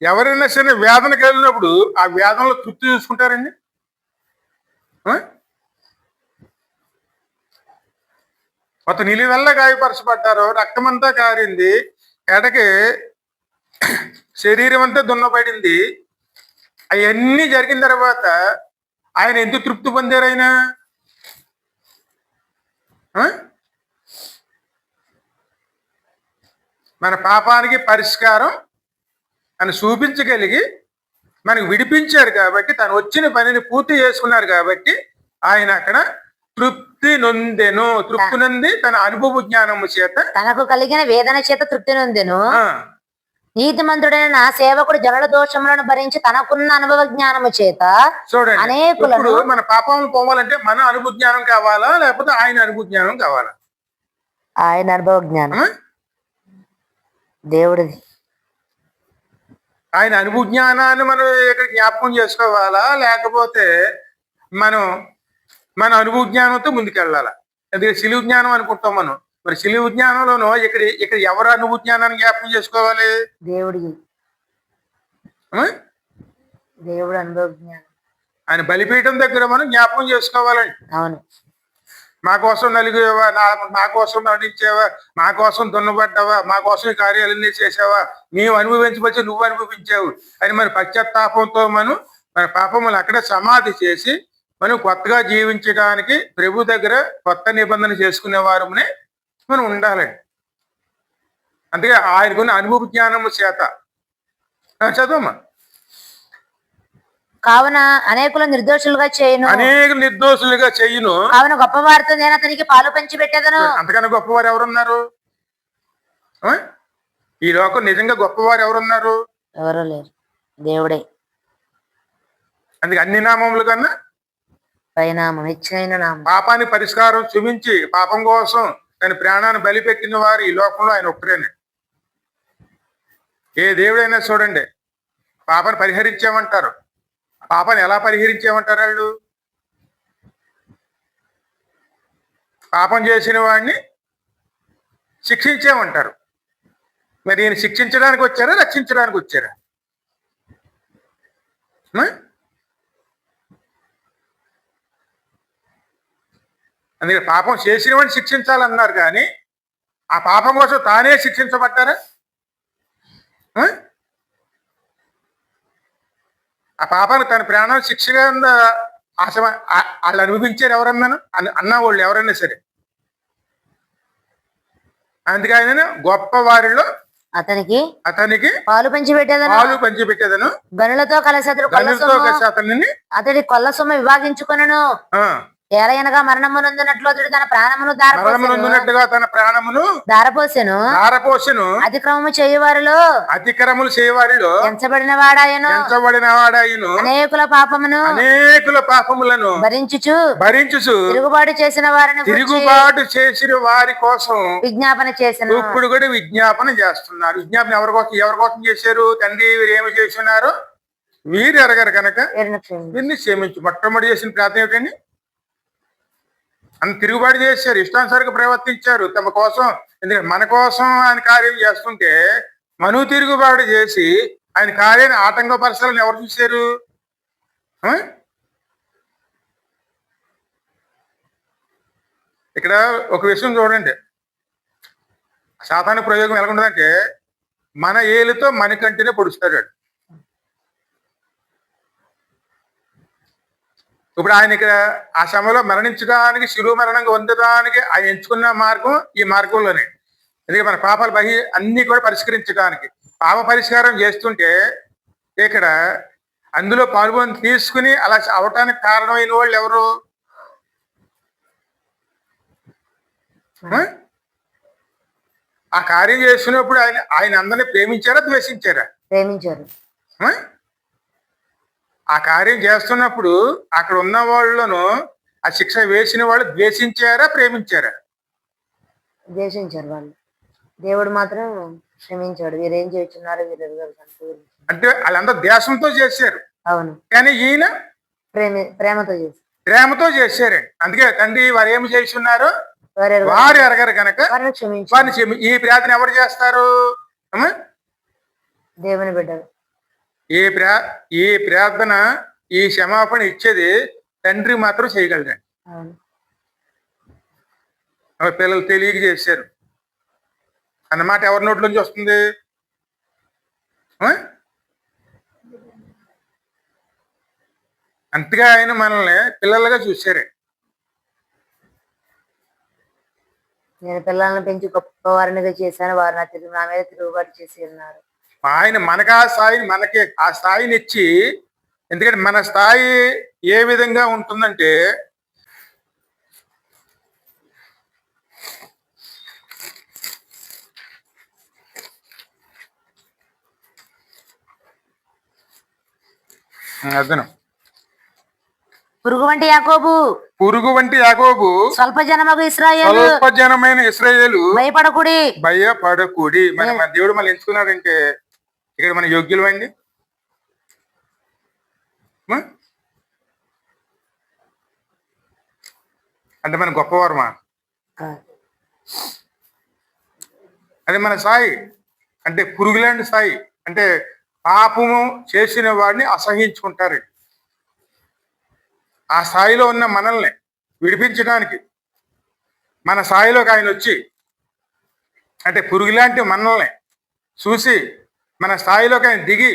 ఎవరైనా సరే వేదన కలిగినప్పుడు ఆ వేదనలో తృప్తి చూసుకుంటారండి. కొత్త నిలువెల్ల గాయపరచబడ్డారు, రక్తమంతా కారింది, ఎడకి శరీరం అంతా దున్నపడింది. అవన్నీ జరిగిన తర్వాత ఆయన ఎందుకు తృప్తి పొందారు? ఆయన మన పాపానికి పరిష్కారం అని చూపించగలిగి మనకు విడిపించారు కాబట్టి, తను వచ్చిన పనిని పూర్తి చేసుకున్నారు కాబట్టి ఆయన అక్కడ తృప్తి నొందెను. తృప్తి నొంది తన అనుభవ జ్ఞానము చేత తనకు కలిగిన వేదన చేత తృప్తి నొందెను. నీతిమంతుడైన నా సేవకుడు జనుల దోషములను భరించి తనకున్న అనుభవ జ్ఞానము చేత చూడండి. అనేకులను. మన పాపం పోవాలంటే మన అనుభవ జ్ఞానం కావాలా, లేకపోతే ఆయన అనుభవ జ్ఞానం కావాలా? ఆయన అనుభవ జ్ఞానం దేవుడిది. ఆయన అనుభవ జ్ఞానాన్ని మనం ఇక్కడ జ్ఞాపకం చేసుకోవాలా, లేకపోతే మనం మన అనుభవ జ్ఞానంతో ముందుకెళ్ళాలా? అందుకే సిలువ జ్ఞానం అనుకుంటాం మనం. మరి సిలువ జ్ఞానంలోనూ ఇక్కడ ఎవరు అనుభవ జ్ఞానాన్ని జ్ఞాపకం చేసుకోవాలి? దేవుడికి. దేవుడు అనుభవ జ్ఞానం ఆయన బలిపీఠం దగ్గర మనం జ్ఞాపకం చేసుకోవాలండి. అవును. మా కోసం నలిగేవా, మా కోసం నటించావా, మా కోసం దున్నబడ్డావా, మా కోసం ఈ కార్యాలన్నీ చేసావా, మేము అనుభవించవచ్చు నువ్వు అనుభవించావు అని మన పశ్చాత్తాపంతో మన పాపములు అక్కడే సమాధి చేసి మనం కొత్తగా జీవించడానికి ప్రభు దగ్గర కొత్త నిబంధన చేసుకునే వారమునే మనం ఉండాలండి. అందుకే ఆయనకున్న అనుభవ జ్ఞానము చేత చదవమ్మా. కావున అనేకులు నిర్దోషులుగా చేయను, అనేక నిర్దోషులుగా చెయ్యను. కావున గొప్పవారితో నేను అతనికి పాలు పంచి పెట్టేదను. అంతకన్నా గొప్పవారు ఎవరున్నారు? ఈ లోకం నిజంగా గొప్పవారు ఎవరున్నారు? ఎవరు లేరు, దేవుడే. అందుకే అన్ని నామముల కన్నా పైనామం, హెచ్చైన నామం. పాపానికి పరిష్కారం చూపించి పాపం కోసం తన ప్రాణాన్ని బలిపెట్టిన వారు ఈ లోకంలో ఆయన ఒక్కరేనే. ఏ దేవుడైనా చూడండి, పాపాన్ని పరిహరించామంటారు. పాపాన్ని ఎలా పరిహరించామంటారు వాళ్ళు? పాపం చేసిన వాడిని శిక్షించామంటారు. మరి ఈయన శిక్షించడానికి వచ్చారా, రక్షించడానికి వచ్చారా? అందుకే పాపం చేసిన వాడిని శిక్షించాలన్నారు, కానీ ఆ పాపం కోసం తానే శిక్షించబడ్డారా? ఆ పాపానికి తన ప్రాణం శిక్షగా వాళ్ళు అనుభవించారు ఎవరన్నాను అన్న వాళ్ళు ఎవరైనా సరే. అందుకే ఆయన గొప్ప వారిలో అతనికి పాలు పంచిపెట్టేదను, గనులతో కలిసి అతడి కొల్ల సొమ్ము విభాగించుకొనెను. ఏలయనగా మరణమునందునట్లు అతడు తన ప్రాణమును దారపోసెను. అతిక్రమము చేయువారిలో ఎంచబడిన వాడాయను. అనేకుల పాపములను భరించుచు తిరుగుబాటు చేసిన వారి కోసం విజ్ఞాపన చేశాను. ఇప్పుడు కూడా విజ్ఞాపన చేస్తున్నారు. విజ్ఞాపన ఎవరి కోసం చేశారు? తండ్రి వీరు ఏమి చేస్తున్నారు? వీరు ఎరగరు కనుక వీరిని క్షమించు. మొట్టమొదటి చేసిన ప్రార్థన ఏమిటండి? అంత తిరుగుబాటు చేశారు, ఇష్టానుసారంగా ప్రవర్తించారు తమ కోసం. ఎందుకంటే మన కోసం ఆయన కార్యం చేస్తుంటే మను తిరుగుబాటు చేసి ఆయన కార్యాన్ని ఆటంకపరచాలని ఎవరు చూశారు? ఇక్కడ ఒక విషయం చూడండి, సాతాను ప్రయోగం ఎలాగుంటుందంటే మన ఏలుతో మన కంటినే పొడుస్తాడు. ఇప్పుడు ఆయన ఇక్కడ ఆ సమయంలో మరణించడానికి, శిలువ మరణంగా పొందడానికి ఆయన ఎంచుకున్న మార్గం ఈ మార్గంలోనే. ఎందుకంటే మన పాపాలు అన్ని కూడా పరిష్కరించడానికి పాప పరిష్కారం చేస్తుంటే ఇక్కడ అందులో పాల్గొని తీసుకుని అలా అవటానికి కారణమైన వాళ్ళు ఎవరు? ఆ కార్యం చేస్తున్నప్పుడు ఆయన అందరినీ ప్రేమించారా, ద్వేషించారా? ప్రేమించారు. ఆ కార్యం చేస్తున్నప్పుడు అక్కడ ఉన్న వాళ్ళను ఆ శిక్ష వేసిన వాళ్ళు ద్వేషించారా, ప్రేమించారా? ద్వేషించారు వాళ్ళు. దేవుడు మాత్రం క్షమించాడు. వీరేం చేస్తున్నారు అంటే వాళ్ళందరూ దేశంతో చేశారు. అవును. కానీ ఈయన ప్రేమతో చేశారండి. అందుకే తండ్రి వారు ఏమి చేస్తున్నారు వారు ఎరగరు కనుక వారిని ఈ ప్రార్థన ఎవరు చేస్తారు? దేవుని బిడ్డలు. ఈ ప్రార్థన, ఈ క్షమాపణ ఇచ్చేది తండ్రి మాత్రం చేయగలరండి. పిల్లలు తెలియక చేశారు అన్నమాట ఎవరి నోట్లోంచి వస్తుంది? అంతగా ఆయన మనల్ని పిల్లలుగా చూశారే. నేను పిల్లలను పెంచి గొప్పవారినిగా చేశాను, వారు నా మీద తిరుగుబాటు చేసి ఉన్నారు. ఆయన మనకు ఆ స్థాయిని ఇచ్చి, ఎందుకంటే మన స్థాయి ఏ విధంగా ఉంటుందంటే అర్థం పురుగు వంటి యాకోబు స్వల్ప జనమైన ఇశ్రాయేలు భయపడకుడి. మన దేవుడు మళ్ళీ ఎంచుకున్నాడంటే ఇక్కడ మన యోగ్యులు అండి. అంటే మన గొప్పవారమా? అది మన స్థాయి. అంటే పురుగులాంటి స్థాయి. అంటే పాపము చేసిన వాడిని అసహించుకుంటారు. ఆ స్థాయిలో ఉన్న మనల్ని విడిపించడానికి మన స్థాయిలోకి ఆయన వచ్చి, అంటే పురుగులాంటి మనల్ని చూసి మన స్థాయిలోకి ఆయన దిగి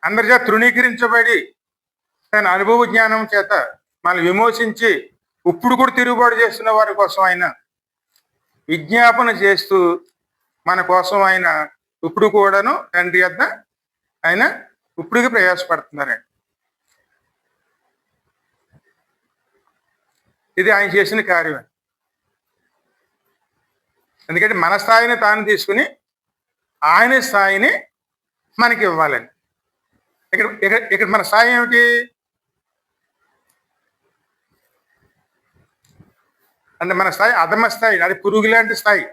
అందరి చేత తృణీకరించబడి తన అనుభవ జ్ఞానం చేత మనం విమోచించి ఇప్పుడు కూడా తిరుగుబాటు చేస్తున్న వారి కోసం ఆయన విజ్ఞాపన చేస్తూ మన కోసం ఆయన ఇప్పుడు కూడాను తండ్రి వద్ద ఆయన ఇప్పుడుకి ప్రయాసపడుతున్నారండి. ఇది ఆయన చేసిన కార్యం. ఎందుకంటే మన స్థాయిని తాను తీసుకుని ఆయన స్థాయిని మనకి ఇవ్వాలండి. ఇక్కడ ఇక్కడ ఇక్కడ మన స్థాయి ఏమిటి అంటే మన స్థాయి అధమ స్థాయి, అది పురుగు లాంటి స్థాయి.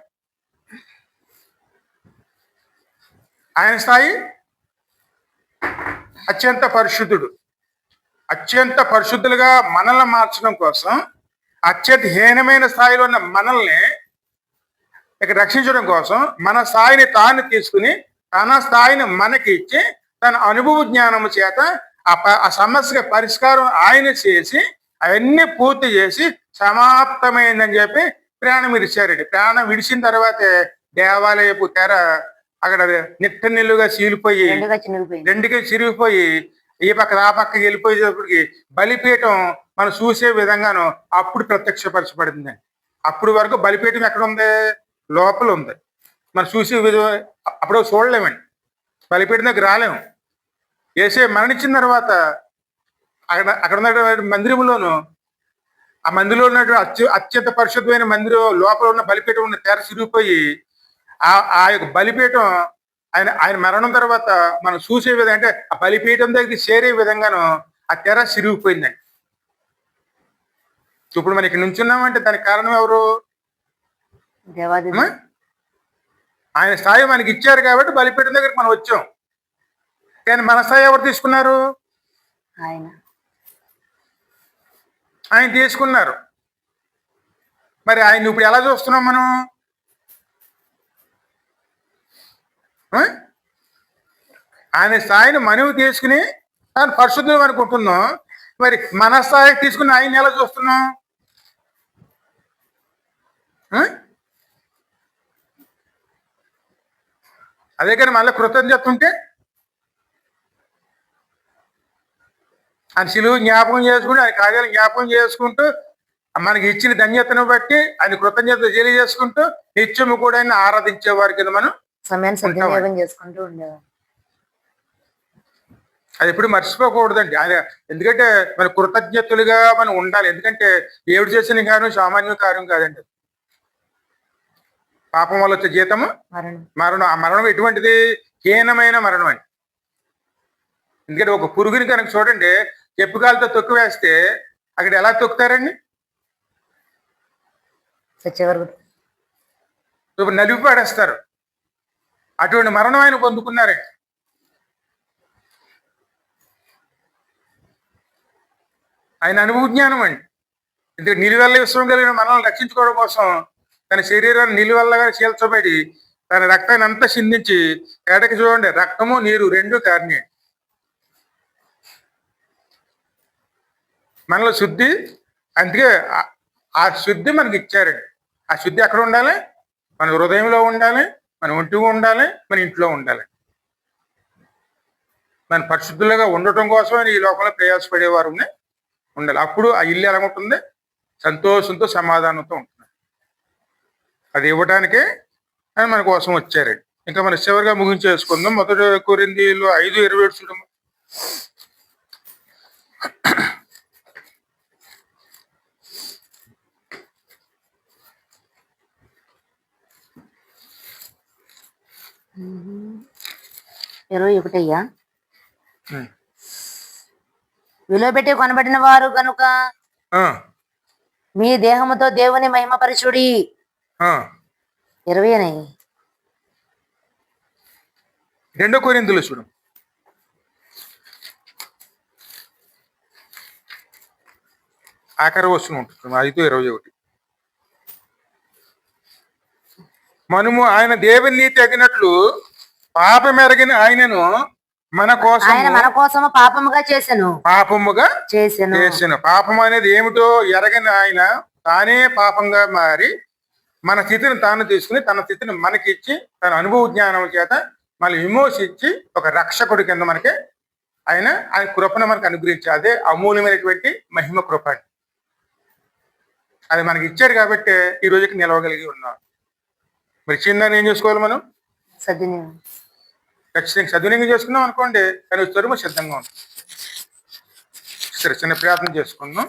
ఆయన స్థాయి అత్యంత పరిశుద్ధుడు. అత్యంత పరిశుద్ధులుగా మనల్ని మార్చడం కోసం అత్యంత హీనమైన స్థాయిలో ఉన్న మనల్ని ఇక్కడ రక్షించడం కోసం మన స్థాయిని తాను తీసుకుని తన స్థాయిని మనకి ఇచ్చి తన అనుభవ జ్ఞానము చేత ఆ సమస్యకి పరిష్కారం ఆయన చేసి అవన్నీ పూర్తి చేసి సమాప్తమైందని చెప్పి ప్రాణం విడిచారండి. ప్రాణం విడిచిన తర్వాతే దేవాలయపు తెర అక్కడ నిట్ట నిల్లుగా చీలిపోయి రెండుగా చిరిగిపోయి ఈ పక్క ఆ పక్కకి వెళ్ళిపోయేటప్పటికి బలిపీఠం మనం చూసే విధంగాను అప్పుడు ప్రత్యక్షపరచబడిందండి. అప్పుడు వరకు బలిపీఠం ఎక్కడ ఉంది? లోపల ఉంది. మనం చూసే విధం అప్పుడు చూడలేమండి, బలిపీఠం దగ్గర రాలేము. ఏసే మరణించిన తర్వాత అక్కడ ఉన్న మందిరంలోను, ఆ మందిరంలో ఉన్నటువంటి అత్యంత పరిశుద్ధమైన మందిరం లోపల ఉన్న బలిపీఠం ఉన్న తెర చిరిగిపోయి ఆ యొక్క బలిపీఠం ఆయన మరణం తర్వాత మనం చూసే విధంగా అంటే ఆ బలిపీఠం దగ్గరికి చేరే విధంగాను ఆ తెర చిరిగిపోయిందండి. ఇప్పుడు మనం ఇక్కడ నుంచున్నామంటే దానికి కారణం ఎవరు? ఆయన స్థాయి మనకి ఇచ్చారు కాబట్టి బలిపీఠం దగ్గరికి మనం వచ్చాం. కానీ మన స్థాయి ఎవరు తీసుకున్నారు? ఆయన తీసుకున్నారు. మరి ఆయన ఇప్పుడు ఎలా చూస్తున్నాం మనం? ఆయన స్థాయిని మనవి తీసుకుని ఆయన పరిశుద్ధం అనుకుంటున్నాం. మరి మన స్థాయికి తీసుకుని ఆయన ఎలా చూస్తున్నాం? అదే కానీ మళ్ళీ కృతజ్ఞత ఉంటే ఆయన శిలువ జ్ఞాపకం చేసుకుంటూ ఆయన కార్యాలు జ్ఞాపకం చేసుకుంటూ మనకి ఇచ్చిన ధన్యతను బట్టి ఆయన కృతజ్ఞత తెలియజేసుకుంటూ నిత్యము కూడా ఆయన ఆరాధించేవారు కింద మనం చేసుకుంటూ ఉండేవారు. అది ఎప్పుడు మర్చిపోకూడదండి. ఆయన ఎందుకంటే మన కృతజ్ఞతలుగా మనం ఉండాలి. ఎందుకంటే ఏడు చేసిన కార్యం సామాన్య కార్యం కాదండి. పాపం వల్ల వచ్చే జీతము మరణం. ఆ మరణం ఎటువంటిది? హీనమైన మరణం అండి. ఎందుకంటే ఒక పురుగుని కనుక చూడండి, చెప్పుకాలతో తొక్కి వేస్తే అక్కడ ఎలా తొక్కుతారండి? ఇప్పుడు నలిపి పడేస్తారు. అటువంటి మరణం ఆయన పొందుకున్నారండి. ఆయన అనుభవ జ్ఞానం అండి. ఎందుకంటే నిలువెల్ల విశ్వం కలిగిన మనల్ని రక్షించుకోవడం కోసం తన శరీరాన్ని నిలువెల్లగా చీల్చబడి తన రక్తాన్ని అంతా చిందించి ఏటకి చూడండి రక్తము నీరు రెండు కారినాయి. మనలో శుద్ధి, అందుకే ఆ శుద్ధి మనకి ఇచ్చారండి. ఆ శుద్ధి ఎక్కడ ఉండాలి? మన హృదయంలో ఉండాలి, మన ఒంటిగా ఉండాలి, మన ఇంట్లో ఉండాలి. మన పరిశుద్ధులుగా ఉండటం కోసం ఈ లోకంలో ప్రయాసపడేవారు ఉండాలి. అప్పుడు ఆ ఇల్లు ఎలా ఉంటుంది? సంతోషంతో సమాధానంతో ఉంటుంది. అది ఇవ్వడానికే ఆయన మన కోసం వచ్చారండి. ఇంకా మనం చివరిగా ముగించేసుకుందాం. 1 కొరింథీయులు 5:27 చూడము. విలువ పెట్టి కొనబడిన వారు కనుక మీ దేహముతో దేవుని మహిమపరచుడి. 20 2 కొరింథీయులు చూడు. ఆఖరి వస్తువు ఉంటుంది 5:21. మనము ఆయన దేవుని తగినట్లు పాపమెరగిన ఆయనను మన కోసం ఆయన మన కోసము పాపముగా చేసెను పాపముగా చేసెను చేసిన పాపం అనేది ఏమిటో ఎరగని ఆయన తానే పాపంగా మారి మన స్థితిని తాను తీసుకుని తన స్థితిని మనకిచ్చి తన అనుభవ జ్ఞానం చేత మళ్ళీ విమోచించి ఒక రక్షకుడి కింద మనకి ఆయన కృపను మనకు అనుగ్రహించి అదే అమూల్యమైనటువంటి మహిమ కృప. అది మనకి ఇచ్చారు కాబట్టి ఈ రోజుకి నిలవగలిగి ఉన్నాం. మరి చిన్న ఏం చేసుకోవాలి మనం? సద్వినియోగం ఖచ్చితంగా సద్వినియోగం చేసుకున్నాం అనుకోండి కానీ తరుము సిద్ధంగా ఉంది. సరే చిన్న ప్రయత్నం చేసుకుందాం.